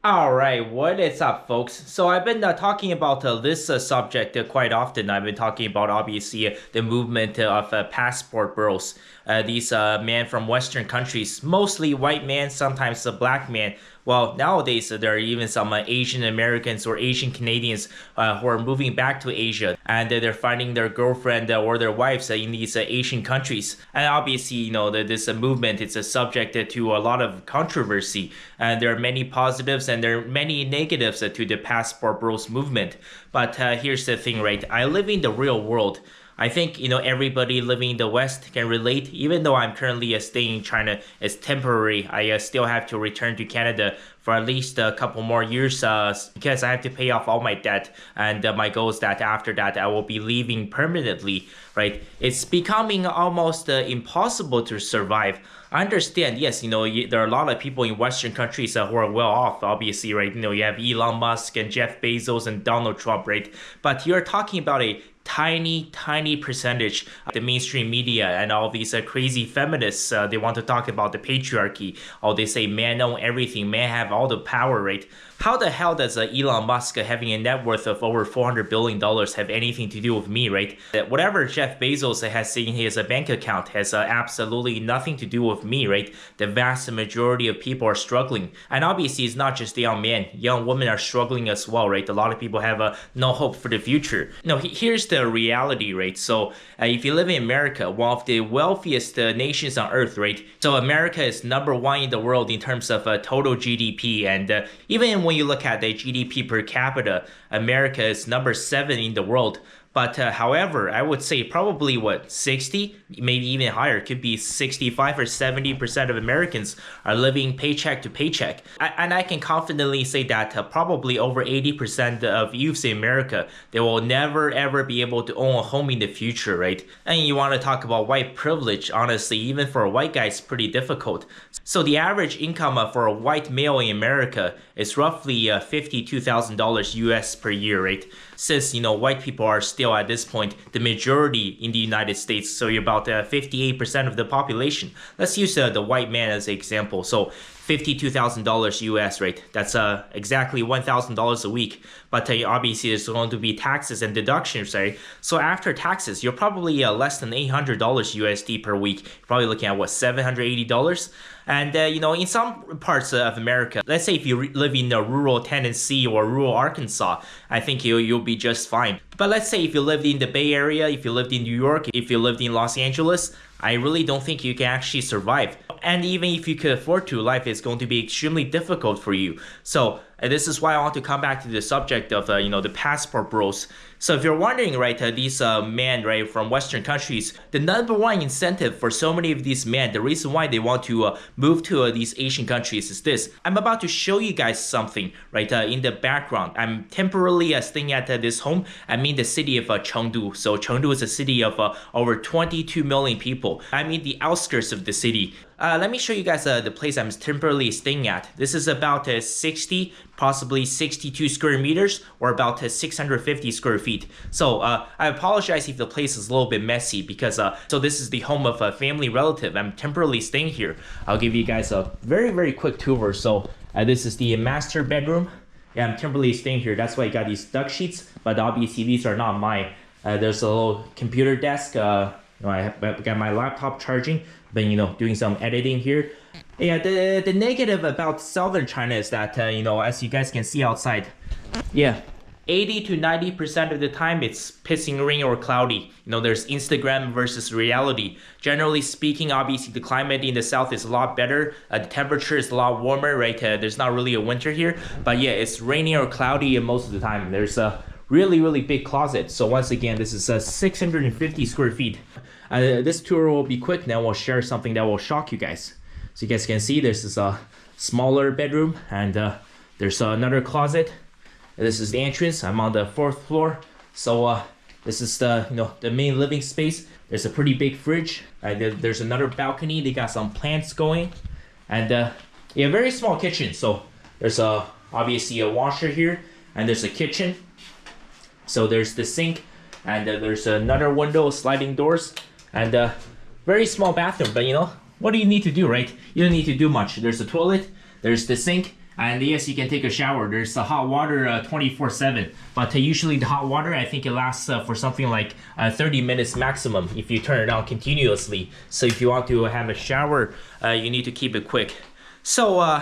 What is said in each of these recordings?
All right, what is up, folks? So I've been talking about this subject quite often. I've been talking about obviously the movement of passport bros. These men from Western countries, mostly white men, sometimes a black man. Well, nowadays there are even some Asian Americans or Asian Canadians who are moving back to Asia, and they're finding their girlfriend or their wives in these Asian countries. And obviously, this movement it's subject to a lot of controversy, and there are many positives and there are many negatives to the passport bros movement. But here's the thing, right? I live in the real world. I think everybody living in the West can relate. Even though I'm currently staying in China, it's temporary. I still have to return to Canada for at least a couple more years because I have to pay off all my debt. And my goal is that after that I will be leaving permanently. Right? It's becoming almost impossible to survive. I understand, yes, there are a lot of people in Western countries who are well off, obviously, right? You have Elon Musk and Jeff Bezos and Donald Trump, right? But you're talking about a tiny percentage of the mainstream media and all these crazy feminists. They want to talk about the patriarchy. Or they say men own everything, men have all the power, right? How the hell does Elon Musk having a net worth of over $400 billion have anything to do with me, right? Whatever Jeff Bezos has in his bank account has absolutely nothing to do with me, right? The vast majority of people are struggling. And obviously, it's not just the young men. Young women are struggling as well, right? A lot of people have no hope for the future. Here's the reality, right? So if you live in America, one of the wealthiest nations on earth, right? So America is #1 in the world in terms of total GDP. And even when you look at the GDP per capita, America is #7 in the world. But however, I would say probably 60, maybe even higher, could be 65 or 70% of Americans are living paycheck to paycheck. And I can confidently say that probably over 80% of youths in America, they will never ever be able to own a home in the future, right? And you want to talk about white privilege, honestly, even for a white guy, it's pretty difficult. So the average income for a white male in America is roughly $52,000 US per year, right? Since, white people are still at this point the majority in the United States, so you're about 58% of the population. Let's use the white man as an example. So $52,000 US, right? That's exactly $1,000 a week. But obviously, there's going to be taxes and deductions, right? So after taxes, you're probably less than $800 USD per week. You're probably looking at $780. And in some parts of America, let's say if you live in rural Tennessee or rural Arkansas, I think you'll be just fine. But let's say if you lived in the Bay Area, if you lived in New York, if you lived in Los Angeles, I really don't think you can actually survive. And even if you could afford to, life is going to be extremely difficult for you. So this is why I want to come back to the subject of the passport bros. So if you're wondering, right, these men, right, from Western countries, the #1 incentive for so many of these men, the reason why they want to move to these Asian countries is this. I'm about to show you guys something, right, in the background. I'm temporarily staying at this home. I'm in the city of Chengdu. So Chengdu is a city of over 22 million people. I'm in the outskirts of the city. Let me show you guys the place I'm temporarily staying at. This is about 60, possibly 62 square meters, or about 650 square feet. So I apologize if the place is a little bit messy because so this is the home of a family relative. I'm temporarily staying here. I'll give you guys a very quick tour. So this is the master bedroom. Yeah, I'm temporarily staying here. That's why I got these duck sheets, but obviously these are not mine. There's a little computer desk. I've got my laptop charging, but doing some editing here. Yeah, the negative about southern China is that as you guys can see outside, yeah, 80 to 90% of the time it's pissing rain or cloudy. There's Instagram versus reality. Generally speaking, obviously the climate in the south is a lot better. The temperature is a lot warmer, right? There's not really a winter here, but yeah, it's rainy or cloudy most of the time. There's a really big closet. So once again, this is 650 square feet. This tour will be quick. Now we'll share something that will shock you guys. So you guys can see this is a smaller bedroom, and there's another closet. This is the entrance. I'm on the 4th floor. So this is the main living space. There's a pretty big fridge. There's another balcony. They got some plants going, and yeah, very small kitchen. So there's obviously a washer here, and there's a kitchen. So there's the sink, and there's another window, sliding doors, and very small bathroom. But what do you need to do, right? You don't need to do much. There's a toilet, there's the sink, And yes, you can take a shower. There's hot water 24/7. But usually the hot water, I think it lasts for something like 30 minutes maximum if you turn it on continuously. So if you want to have a shower, you need to keep it quick. So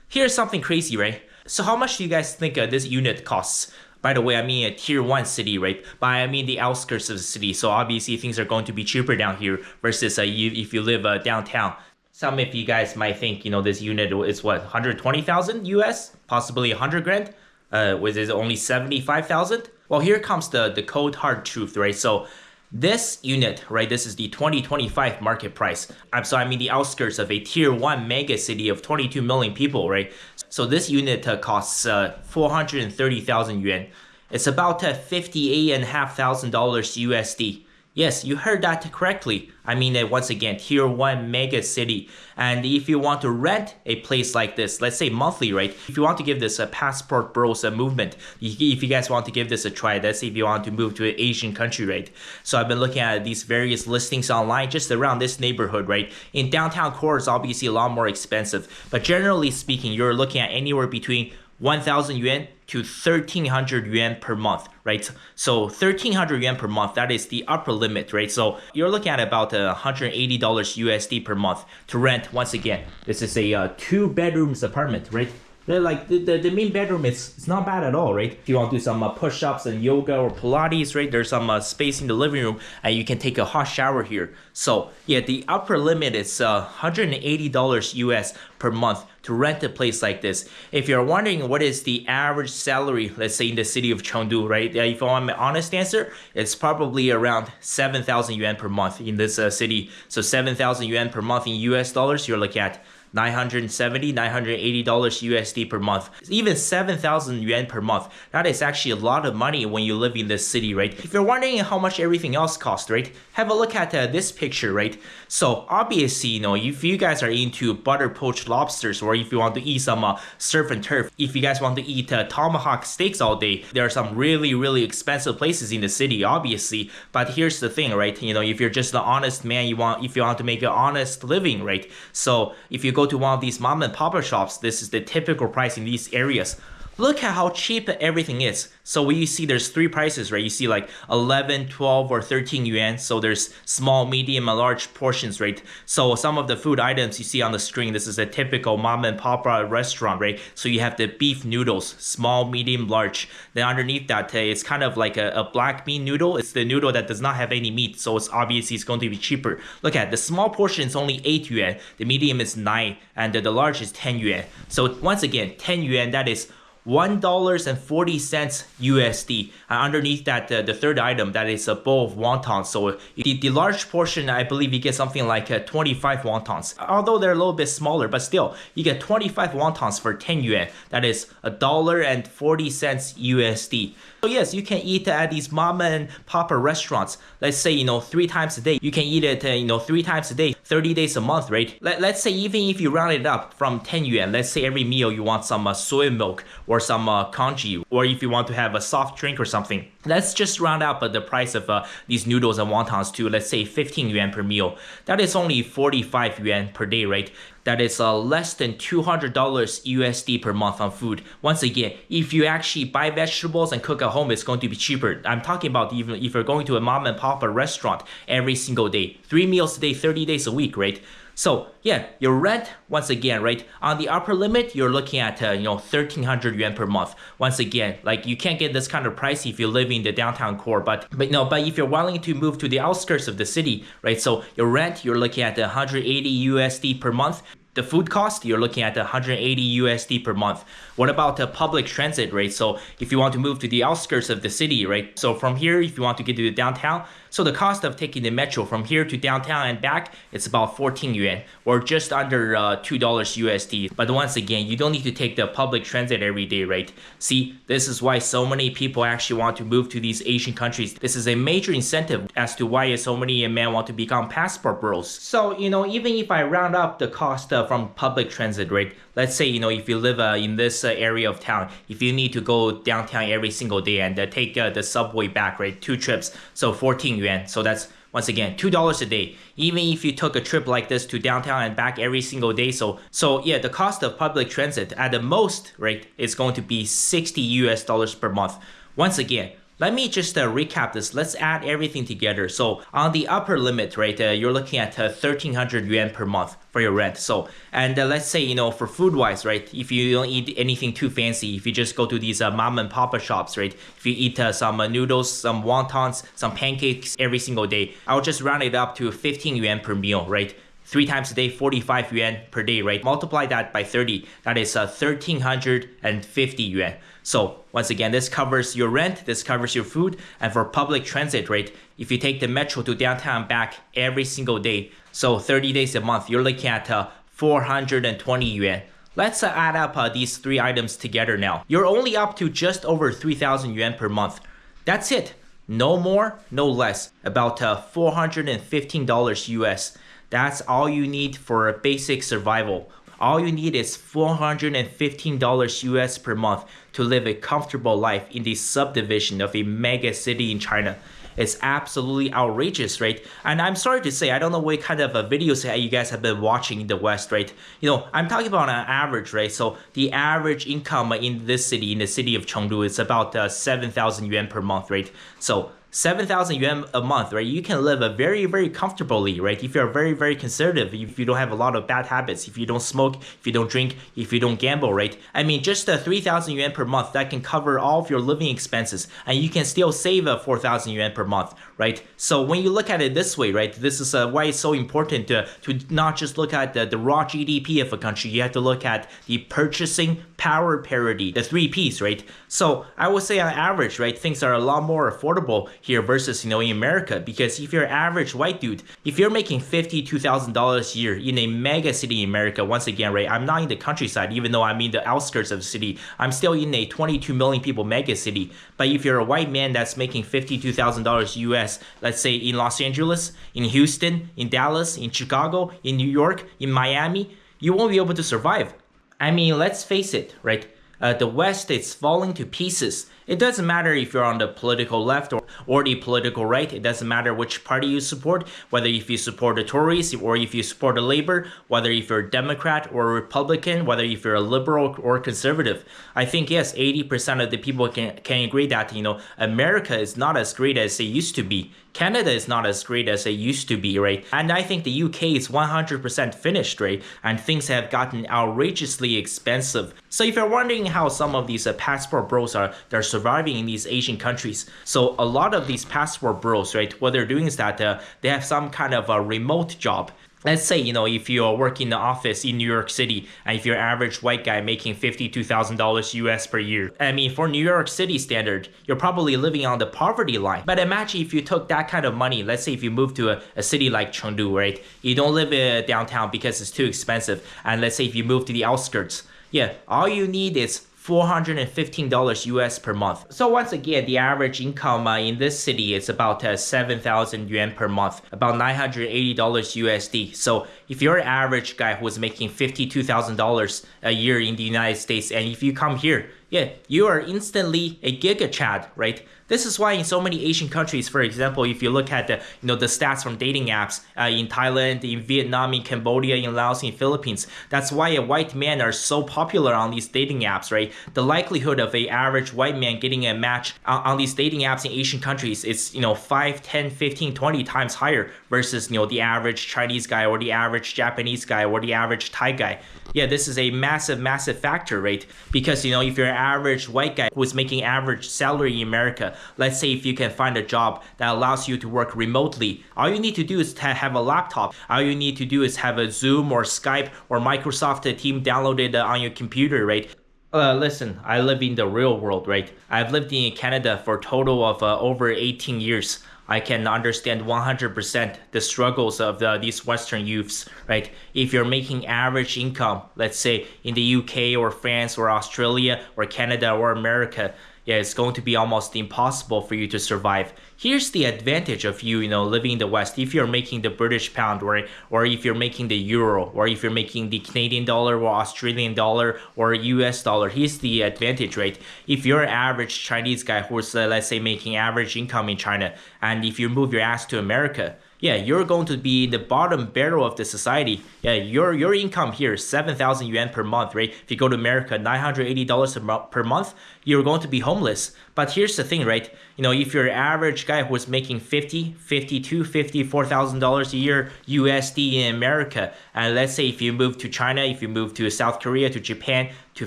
here's something crazy, right? So how much do you guys think this unit costs? By the way, I mean a tier 1 city, right? But I mean the outskirts of the city. So obviously things are going to be cheaper down here versus if you live downtown. Some of you guys might think, this unit is what, 120,000 US? Possibly 100 grand? Was it only 75,000? Well, here comes the cold hard truth, right? So this unit, right, this is the 2025 market price. I mean the outskirts of a tier 1 mega city of 22 million people, right? So this unit costs 430,000 yuan. It's about $58,500 USD. Yes, you heard that correctly. I mean, once again, tier 1 mega city. And if you want to rent a place like this, let's say monthly, right? If you want to give this a passport bros movement, if you guys want to give this a try, let's say if you want to move to an Asian country, right? So I've been looking at these various listings online just around this neighborhood, right? In downtown core, it's obviously a lot more expensive. But generally speaking, you're looking at anywhere between 1,000 yuan to 1,300 yuan per month, right? So 1,300 yuan per month, that is the upper limit, right? So you're looking at about $180 USD per month to rent. Once again, this is a 2 bedrooms apartment, right? Like the main bedroom, it's not bad at all, right? If you want to do some push-ups and yoga or Pilates, right? There's some space in the living room and you can take a hot shower here. So yeah, the upper limit is $180 US per month to rent a place like this. If you're wondering what is the average salary, let's say in the city of Chengdu, right? If I want an honest answer, it's probably around 7,000 yuan per month in this city. So 7,000 yuan per month in US dollars, you're looking at $970, $980 USD per month. Even 7,000 yuan per month. That is actually a lot of money when you live in this city, right? If you're wondering how much everything else costs, right? Have a look at this picture, right? So obviously, if you guys are into butter poached lobsters, or if you want to eat some surf and turf, if you guys want to eat tomahawk steaks all day, there are some really, really expensive places in the city, obviously. But here's the thing, right? If you're just an honest man, if you want to make an honest living, right? So if you go to one of these mom and pop shops, this is the typical price in these areas. Look at how cheap everything is. So when you see there's 3 prices, right? You see like 11, 12, or 13 yuan. So there's small, medium, and large portions, right? So some of the food items you see on the screen, this is a typical mom and pop restaurant, right? So you have the beef noodles, small, medium, large. Then underneath that, it's kind of like a black bean noodle. It's the noodle that does not have any meat. So it's obviously it's going to be cheaper. Look at the small portion is only 8 yuan. The medium is 9, and the large is 10 yuan. So once again, 10 yuan, that is $1.40 USD. Underneath that, the third item, that is a bowl of wontons. So the large portion, I believe you get something like 25 wontons. Although they're a little bit smaller, but still, you get 25 wontons for 10 yuan. That is $1.40 USD. So yes, you can eat at these mama and papa restaurants. Let's say, 3 times a day. You can eat it, 3 times a day, 30 days a month, right? Let's say even if you round it up from 10 yuan, let's say every meal you want some soy milk or some congee, or if you want to have a soft drink or something. Let's just round up the price of these noodles and wontons to, let's say, 15 yuan per meal. That is only 45 yuan per day, right? That is less than $200 USD per month on food. Once again, if you actually buy vegetables and cook at home, it's going to be cheaper. I'm talking about even if you're going to a mom and pop restaurant every single day. 3 meals a day, 30 days a week, right? So yeah, your rent, once again, right, on the upper limit, you're looking at 1,300 yuan per month. Once again, like you can't get this kind of price if you live in the downtown core, but if you're willing to move to the outskirts of the city, right, so your rent, you're looking at 180 USD per month. The food cost, you're looking at 180 USD per month. What about the public transit, right? So if you want to move to the outskirts of the city, right? So from here, if you want to get to the downtown, so the cost of taking the metro from here to downtown and back, it's about 14 yuan, or just under $2 USD. But once again, you don't need to take the public transit every day, right? See, this is why so many people actually want to move to these Asian countries. This is a major incentive as to why so many men want to become passport bros. So, even if I round up the cost from public transit, right? Let's say, if you live in this area of town, if you need to go downtown every single day and take the subway back, right? 2 trips, so 14 yuan. So that's Once again, $2 a day. Even if you took a trip like this to downtown and back every single day. So yeah, the cost of public transit at the most, right, is going to be $60 per month. Once again, let me just recap this. Let's add everything together. So on the upper limit, right, you're looking at 1,300 yuan per month for your rent. So, and let's say, you know, for food wise, right, if you don't eat anything too fancy, if you just go to these mom and papa shops, right, if you eat some noodles, some wontons, some pancakes every single day, I'll just round it up to 15 yuan per meal, right? 3 times a day, 45 yuan per day, right? Multiply that by 30. That is 1,350 yuan. So once again, this covers your rent, this covers your food, and for public transit, right? If you take the metro to downtown and back every single day, so 30 days a month, you're looking at 420 yuan. Let's add up these 3 items together now. You're only up to just over 3,000 yuan per month. That's it. No more, no less. About $415 US. That's all you need for a basic survival. All you need is $415 US per month to live a comfortable life in the subdivision of a mega city in China. It's absolutely outrageous, right? And I'm sorry to say, I don't know what kind of videos you guys have been watching in the West, right? You know, I'm talking about an average, right? So the average income in this city, in the city of Chengdu, is about 7,000 yuan per month, right? So 7,000 yuan a month, right? You can live very, very comfortably, right? If you're very, very conservative, if you don't have a lot of bad habits, if you don't smoke, if you don't drink, if you don't gamble, right? I mean, just 3,000 yuan per month, that can cover all of your living expenses, and you can still save 4,000 yuan per month, right? So when you look at it this way, right, this is why it's so important to not just look at the raw GDP of a country. You have to look at the purchasing power parity, the 3 Ps, right? So I would say on average, right, things are a lot more affordable here versus, you know, in America, because if you're an average white dude, if you're making $52,000 a year in a mega city in America, once again, right, I'm not in the countryside, even though I'm in the outskirts of the city, I'm still in a 22 million people mega city. But if you're a white man that's making $52,000 US, let's say in Los Angeles, in Houston, in Dallas, in Chicago, in New York, in Miami, you won't be able to survive. I mean, let's face it, right? The West is falling to pieces. It doesn't matter if you're on the political left or the political right. It doesn't matter which party you support, whether if you support the Tories or if you support the Labor, whether if you're a Democrat or a Republican, whether if you're a liberal or conservative. I think, yes, 80% of the people can agree that, you know, America is not as great as it used to be. Canada is not as great as it used to be, right? And I think the UK is 100% finished, right? And things have gotten outrageously expensive. So if you're wondering how some of these passport bros they're surviving in these Asian countries, so a lot of these passport bros, right, what they're doing is that they have some kind of a remote job. Let's say, you know, if you are working in the office in New York City, and if you're an average white guy making $52,000 US per year, I mean, for New York City standard, you're probably living on the poverty line. But imagine if you took that kind of money, let's say if you move to a city like Chengdu, right? You don't live downtown because it's too expensive. And let's say if you move to the outskirts, yeah, all you need is $415 US per month. So once again, the average income in this city is about 7,000 yuan per month, about $980 USD. So if you're an average guy who is making $52,000 a year in the United States, and if you come here, yeah, you are instantly a giga chad, right? This is why in so many Asian countries, for example, if you look at the stats from dating apps in Thailand, in Vietnam, in Cambodia, in Laos, in Philippines, that's why white men are so popular on these dating apps, right? The likelihood of a average white man getting a match on these dating apps in Asian countries is 5, 10, 15, 20 times higher versus the average Chinese guy or the average Japanese guy or the average Thai guy. Yeah, this is a massive factor, right? Because if you're an average white guy who's making average salary in America, let's say if you can find a job that allows you to work remotely, all you need to do is to have a laptop. All you need to do is have a Zoom or Skype or Microsoft Team downloaded on your computer, right? Listen, I live in the real world, right? I've lived in Canada for a total of over 18 years. I can understand 100% the struggles of these Western youths, right? If you're making average income, let's say in the UK or France or Australia or Canada or America, yeah, it's going to be almost impossible for you to survive. Here's the advantage of you, living in the West. If you're making the British pound, or if you're making the euro, or if you're making the Canadian dollar or Australian dollar or US dollar, here's the advantage, right? If you're an average Chinese guy who's, let's say, making average income in China, and if you move your ass to America, yeah, you're going to be the bottom barrel of the society. Yeah, your income here is 7,000 yuan per month, right? If you go to America, $980 per month, you're going to be homeless. But here's the thing, right? If you're an average guy who is making $54,000 a year USD in America, and let's say if you move to China, if you move to South Korea, to Japan, to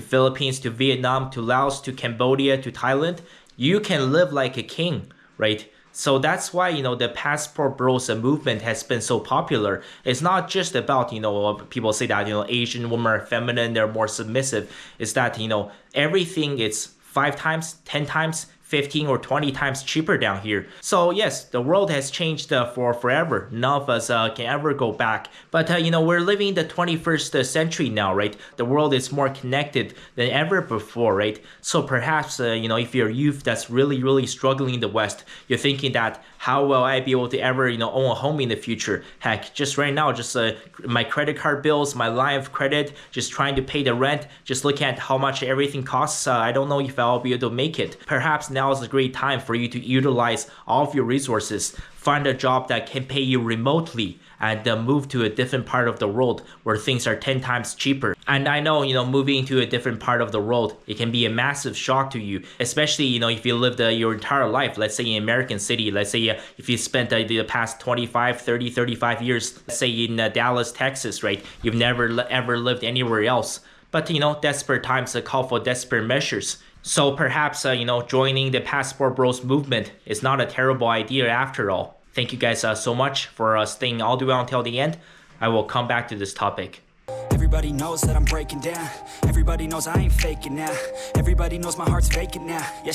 Philippines, to Vietnam, to Laos, to Cambodia, to Thailand, you can live like a king, right? So that's why, the passport bros movement has been so popular. It's not just about, people say that, Asian women are feminine, they're more submissive. It's that, everything is 5 times, 10 times, 15 or 20 times cheaper down here. So yes, the world has changed for forever. None of us can ever go back. But we're living in the 21st century now, right? The world is more connected than ever before, right? So perhaps, if you're a youth that's really, really struggling in the West, you're thinking that, how will I be able to ever, own a home in the future? Heck, just right now, just my credit card bills, my line of credit, just trying to pay the rent, just looking at how much everything costs. I don't know if I'll be able to make it. Perhaps now is a great time for you to utilize all of your resources. Find a job that can pay you remotely and move to a different part of the world where things are 10 times cheaper. And I know, moving to a different part of the world, it can be a massive shock to you, especially, if you lived your entire life, let's say in American city, let's say if you spent the past 25, 30, 35 years, let's say in Dallas, Texas, right? You've never ever lived anywhere else. But, desperate times call for desperate measures. So perhaps, joining the Passport Bros movement is not a terrible idea after all. Thank you guys so much for staying all the way until the end. I will come back to this topic. Everybody knows that I'm breaking down. Everybody knows I ain't faking now. Everybody knows my heart's vacant now. Yeah,